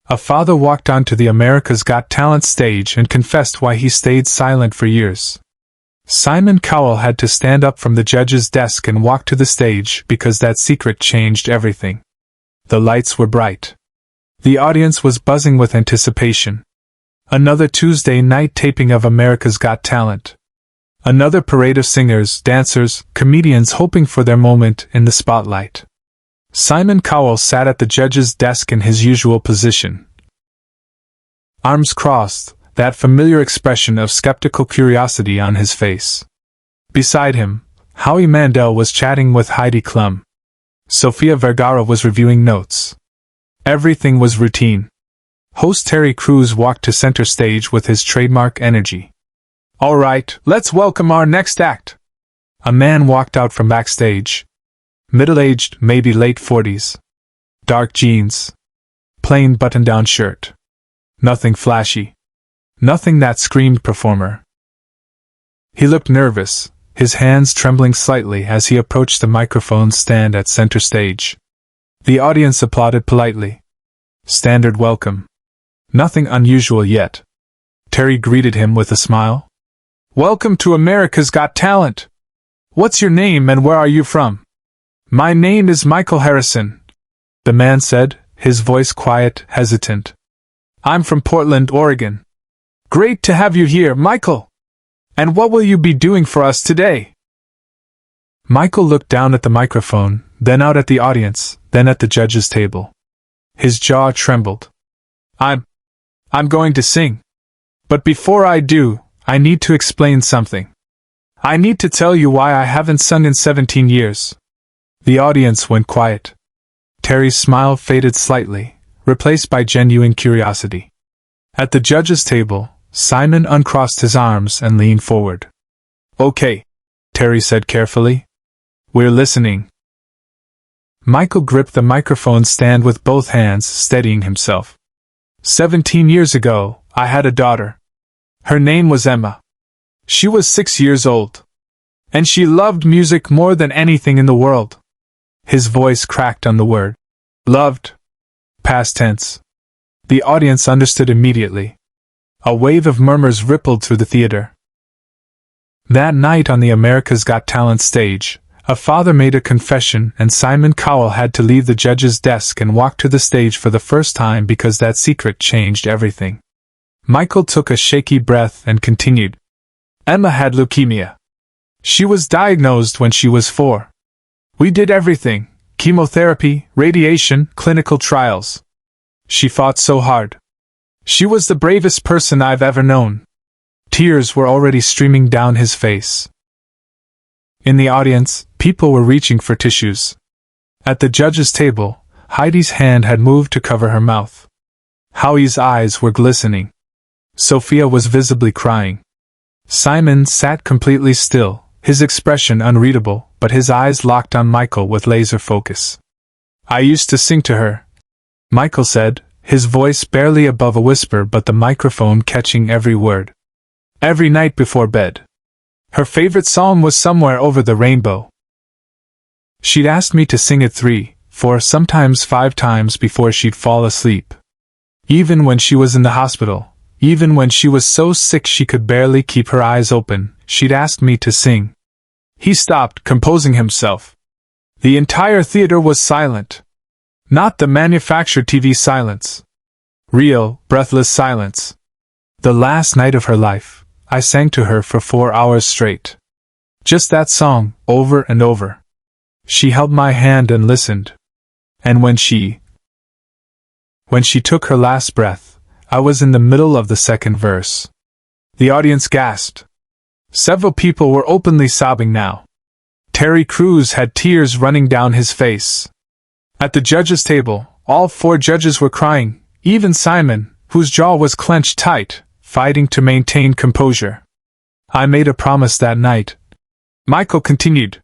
A father walked onto the America's Got Talent stage and confessed why he stayed silent for years. Simon Cowell had to stand up from the judge's desk and walk to the stage because that secret changed everything. The lights were bright. The audience was buzzing with anticipation. Another Tuesday night taping of America's Got Talent. Another parade of singers, dancers, comedians hoping for their moment in the spotlight. Simon Cowell sat at the judge's desk in his usual position. Arms crossed, that familiar expression of skeptical curiosity on his face. Beside him, Howie Mandel was chatting with Heidi Klum. Sofia Vergara was reviewing notes. Everything was routine. Host Terry Crews walked to center stage with his trademark energy. "All right, let's welcome our next act." A man walked out from backstage. Middle-aged, maybe late 40s. Dark jeans. Plain button-down shirt. Nothing flashy. Nothing that screamed performer. He looked nervous, his hands trembling slightly as he approached the microphone stand at center stage. The audience applauded politely. Standard welcome. Nothing unusual yet. Terry greeted him with a smile. "Welcome to America's Got Talent. What's your name and where are you from?" "My name is Michael Harrison," the man said, his voice quiet, hesitant. "I'm from Portland, Oregon." "Great to have you here, Michael. And what will you be doing for us today?" Michael looked down at the microphone, then out at the audience, then at the judge's table. His jaw trembled. I'm going to sing. But before I do, I need to explain something. I need to tell you why I haven't sung in 17 years. The audience went quiet. Terry's smile faded slightly, replaced by genuine curiosity. At the judge's table, Simon uncrossed his arms and leaned forward. "Okay," Terry said carefully. "We're listening." Michael gripped the microphone stand with both hands, steadying himself. 17 years ago, I had a daughter. Her name was Emma. She was 6 years old. And she loved music more than anything in the world. His voice cracked on the word. Loved. Past tense. The audience understood immediately. A wave of murmurs rippled through the theater. That night on the America's Got Talent stage, a father made a confession and Simon Cowell had to leave the judge's desk and walk to the stage for the first time because that secret changed everything. Michael took a shaky breath and continued. Emma had leukemia. She was diagnosed when she was 4. We did everything: chemotherapy, radiation, clinical trials. She fought so hard. She was the bravest person I've ever known. Tears were already streaming down his face. In the audience, people were reaching for tissues. At the judge's table, Heidi's hand had moved to cover her mouth. Howie's eyes were glistening. Sophia was visibly crying. Simon sat completely still, his expression unreadable, but his eyes locked on Michael with laser focus. I used to sing to her, Michael said, his voice barely above a whisper but the microphone catching every word. Every night before bed. Her favorite song was Somewhere Over the Rainbow. She'd asked me to sing it 3, 4, sometimes 5 times before she'd fall asleep. Even when she was in the hospital, even when she was so sick she could barely keep her eyes open, she'd asked me to sing. He stopped, composing himself. The entire theater was silent. Not the manufactured TV silence. Real, breathless silence. The last night of her life, I sang to her for 4 hours straight. Just that song, over and over. She held my hand and listened. And when she took her last breath, I was in the middle of the second verse. The audience gasped. Several people were openly sobbing now. Terry Crews had tears running down his face. At the judges' table, all 4 judges were crying, even Simon, whose jaw was clenched tight, fighting to maintain composure. I made a promise that night. Michael continued.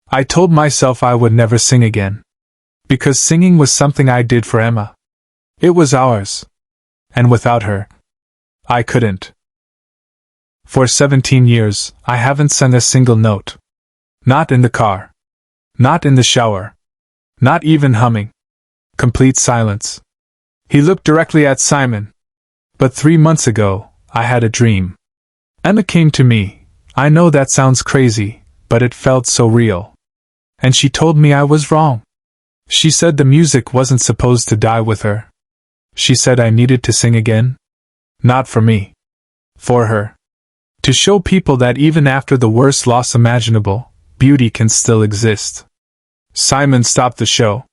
I told myself I would never sing again. Because singing was something I did for Emma. It was ours. And without her, I couldn't. For 17 years, I haven't sung a single note. Not in the car. Not in the shower. Not even humming. Complete silence. He looked directly at Simon. But 3 months ago, I had a dream. Emma came to me. I know that sounds crazy, but it felt so real. And she told me I was wrong. She said the music wasn't supposed to die with her. She said I needed to sing again. Not for me. For her. To show people that even after the worst loss imaginable, beauty can still exist. Simon stopped the show.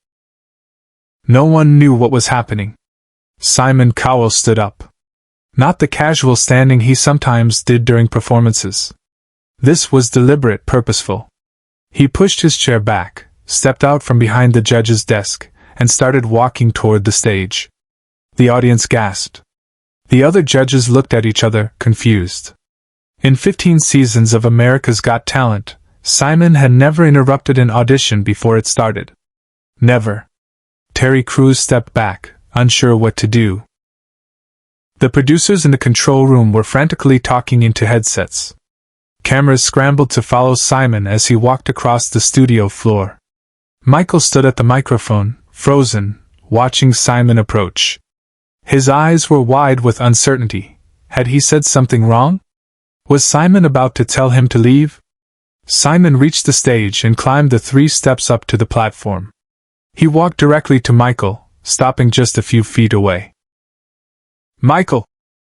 No one knew what was happening. Simon Cowell stood up. Not the casual standing he sometimes did during performances. This was deliberate, purposeful. He pushed his chair back, stepped out from behind the judge's desk, and started walking toward the stage. The audience gasped. The other judges looked at each other, confused. In 15 seasons of America's Got Talent, Simon had never interrupted an audition before it started. Never. Terry Crews stepped back, unsure what to do. The producers in the control room were frantically talking into headsets. Cameras scrambled to follow Simon as he walked across the studio floor. Michael stood at the microphone, frozen, watching Simon approach. His eyes were wide with uncertainty. Had he said something wrong? Was Simon about to tell him to leave? Simon reached the stage and climbed the 3 steps up to the platform. He walked directly to Michael, stopping just a few feet away. "Michael,"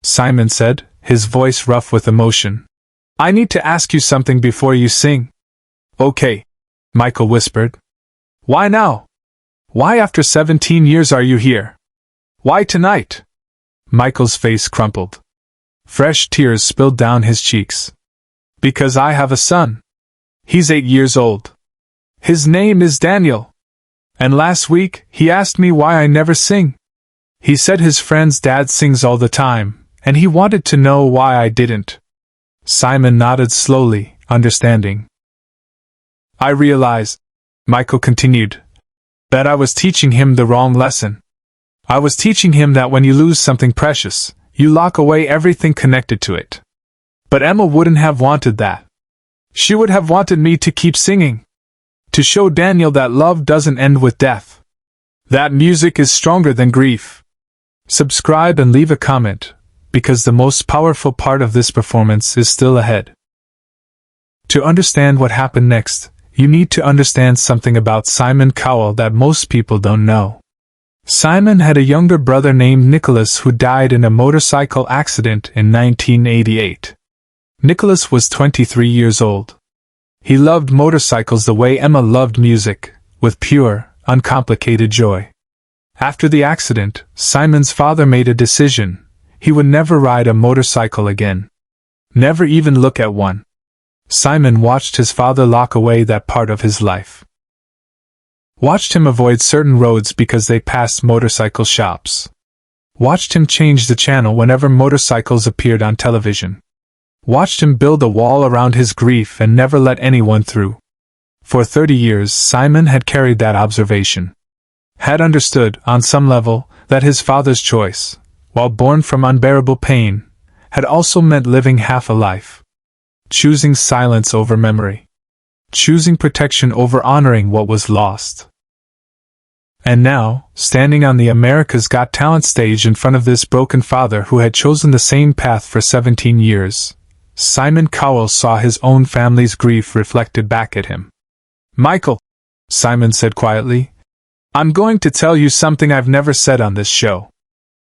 Simon said, his voice rough with emotion. "I need to ask you something before you sing." "Okay," Michael whispered. "Why now? Why after 17 years are you here? Why tonight?" Michael's face crumpled. Fresh tears spilled down his cheeks. "Because I have a son. He's 8 years old. His name is Daniel. And last week, he asked me why I never sing. He said his friend's dad sings all the time, and he wanted to know why I didn't." Simon nodded slowly, understanding. "I realized," Michael continued, "that I was teaching him the wrong lesson. I was teaching him that when you lose something precious, you lock away everything connected to it. But Emma wouldn't have wanted that. She would have wanted me to keep singing. To show Daniel that love doesn't end with death. That music is stronger than grief." Subscribe and leave a comment, because the most powerful part of this performance is still ahead. To understand what happened next, you need to understand something about Simon Cowell that most people don't know. Simon had a younger brother named Nicholas who died in a motorcycle accident in 1988. Nicholas was 23 years old. He loved motorcycles the way Emma loved music, with pure, uncomplicated joy. After the accident, Simon's father made a decision. He would never ride a motorcycle again. Never even look at one. Simon watched his father lock away that part of his life. Watched him avoid certain roads because they passed motorcycle shops. Watched him change the channel whenever motorcycles appeared on television. Watched him build a wall around his grief and never let anyone through. For 30 years Simon had carried that observation. Had understood, on some level, that his father's choice, while born from unbearable pain, had also meant living half a life. Choosing silence over memory. Choosing protection over honoring what was lost. And now, standing on the America's Got Talent stage in front of this broken father who had chosen the same path for 17 years, Simon Cowell saw his own family's grief reflected back at him. "Michael," Simon said quietly, "I'm going to tell you something I've never said on this show.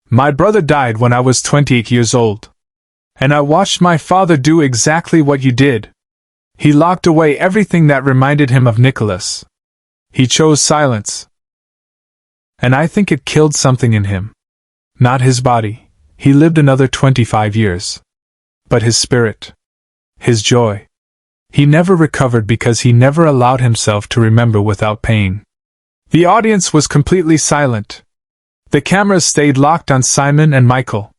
My brother died when I was 28 years old. And I watched my father do exactly what you did. He locked away everything that reminded him of Nicholas. He chose silence. And I think it killed something in him. Not his body. He lived another 25 years. But his spirit. His joy. He never recovered because he never allowed himself to remember without pain." The audience was completely silent. The cameras stayed locked on Simon and Michael.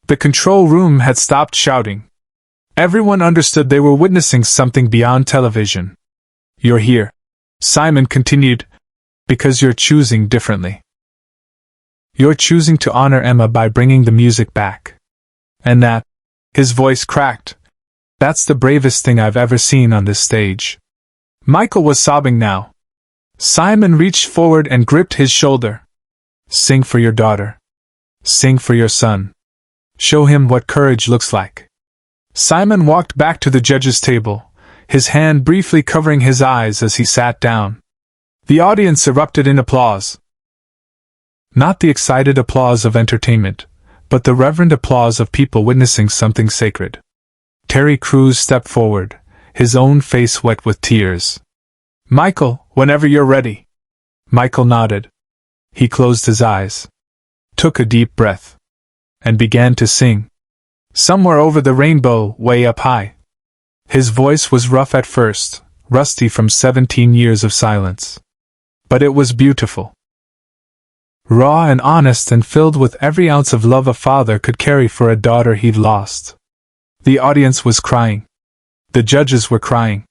The control room had stopped shouting. Everyone understood they were witnessing something beyond television. "You're here," Simon continued, "because you're choosing differently. You're choosing to honor Emma by bringing the music back. And that," his voice cracked, "that's the bravest thing I've ever seen on this stage." Michael was sobbing now. Simon reached forward and gripped his shoulder. "Sing for your daughter," Sing for your son. Show him what courage looks like. Simon walked back to the judges' table, his hand briefly covering his eyes as he sat down. The audience erupted in applause. Not the excited applause of entertainment, but the reverent applause of people witnessing something sacred. Terry Crews stepped forward, his own face wet with tears. "Michael, whenever you're ready." Michael nodded. He closed his eyes, took a deep breath, and began to sing. "Somewhere over the rainbow, way up high." His voice was rough at first, rusty from 17 years of silence. But it was beautiful. Raw and honest and filled with every ounce of love a father could carry for a daughter he'd lost. The audience was crying. The judges were crying.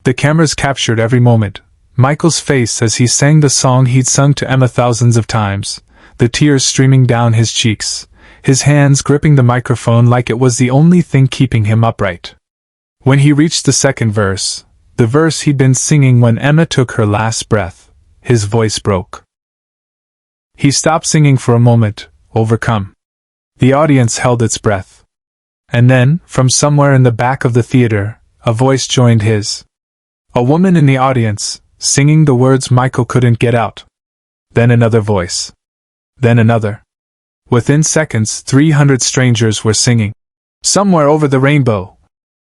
The cameras captured every moment. Michael's face as he sang the song he'd sung to Emma thousands of times, the tears streaming down his cheeks, his hands gripping the microphone like it was the only thing keeping him upright. When he reached the second verse, the verse he'd been singing when Emma took her last breath, his voice broke. He stopped singing for a moment, overcome. The audience held its breath. And then, from somewhere in the back of the theater, a voice joined his. A woman in the audience, singing the words Michael couldn't get out. Then another voice. Then another. Within seconds, 300 strangers were singing "Somewhere Over the Rainbow"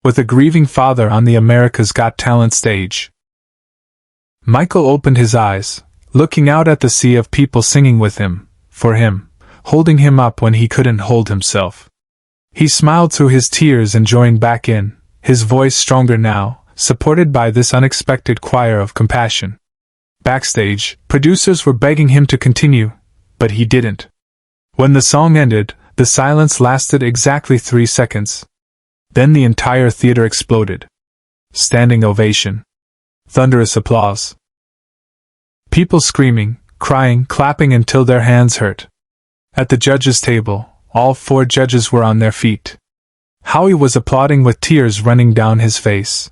with a grieving father on the America's Got Talent stage. Michael opened his eyes, looking out at the sea of people singing with him, for him, holding him up when he couldn't hold himself. He smiled through his tears and joined back in, his voice stronger now, supported by this unexpected choir of compassion. Backstage, producers were begging him to continue, but he didn't. When the song ended, the silence lasted exactly 3 seconds. Then the entire theater exploded. Standing ovation. Thunderous applause. People screaming, crying, clapping until their hands hurt. At the judges' table, all 4 judges were on their feet. Howie was applauding with tears running down his face.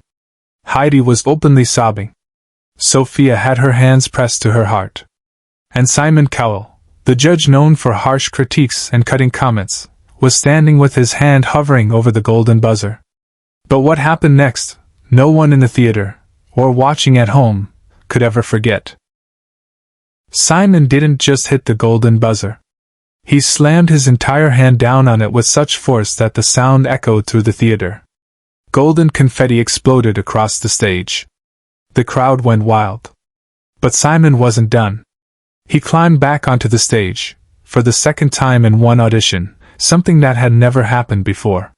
Heidi was openly sobbing. Sophia had her hands pressed to her heart. And Simon Cowell, the judge known for harsh critiques and cutting comments, was standing with his hand hovering over the golden buzzer. But what happened next, no one in the theater, or watching at home, could ever forget. Simon didn't just hit the golden buzzer. He slammed his entire hand down on it with such force that the sound echoed through the theater. Golden confetti exploded across the stage. The crowd went wild. But Simon wasn't done. He climbed back onto the stage, for the second time in one audition, something that had never happened before.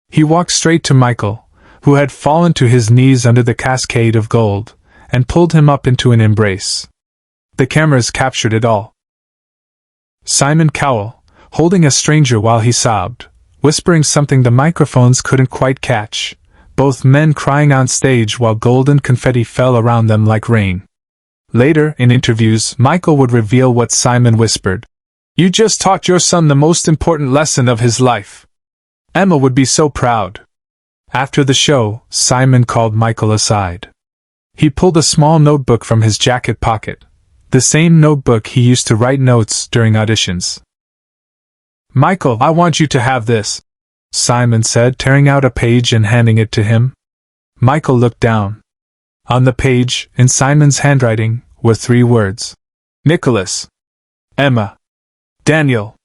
He walked straight to Michael, who had fallen to his knees under the cascade of gold, and pulled him up into an embrace. The cameras captured it all. Simon Cowell, holding a stranger while he sobbed, whispering something the microphones couldn't quite catch, both men crying on stage while golden confetti fell around them like rain. Later, in interviews, Michael would reveal what Simon whispered. "You just taught your son the most important lesson of his life. Emma would be so proud." After the show, Simon called Michael aside. He pulled a small notebook from his jacket pocket, the same notebook he used to write notes during auditions. "Michael, I want you to have this," Simon said, tearing out a page and handing it to him. Michael looked down. On the page, in Simon's handwriting, were 3 words. "Nicholas. Emma. Daniel.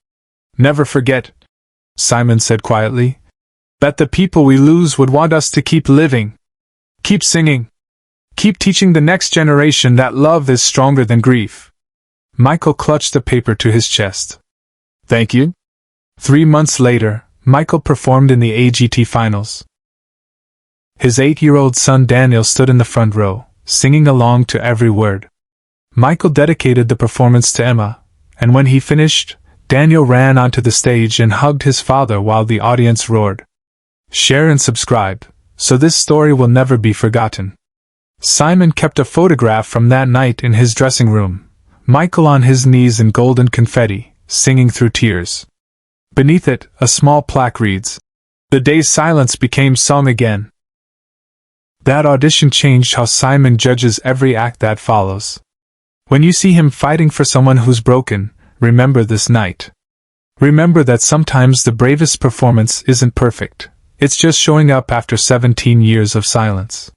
Never forget," Simon said quietly, "that the people we lose would want us to keep living. Keep singing. Keep teaching the next generation that love is stronger than grief." Michael clutched the paper to his chest. "Thank you." 3 months later, Michael performed in the AGT finals. His 8-year-old son Daniel stood in the front row, singing along to every word. Michael dedicated the performance to Emma, and when he finished, Daniel ran onto the stage and hugged his father while the audience roared. Share and subscribe, so this story will never be forgotten. Simon kept a photograph from that night in his dressing room, Michael on his knees in golden confetti, singing through tears. Beneath it, a small plaque reads, "The day's silence became song again." That audition changed how Simon judges every act that follows. When you see him fighting for someone who's broken, remember this night. Remember that sometimes the bravest performance isn't perfect. It's just showing up after 17 years of silence.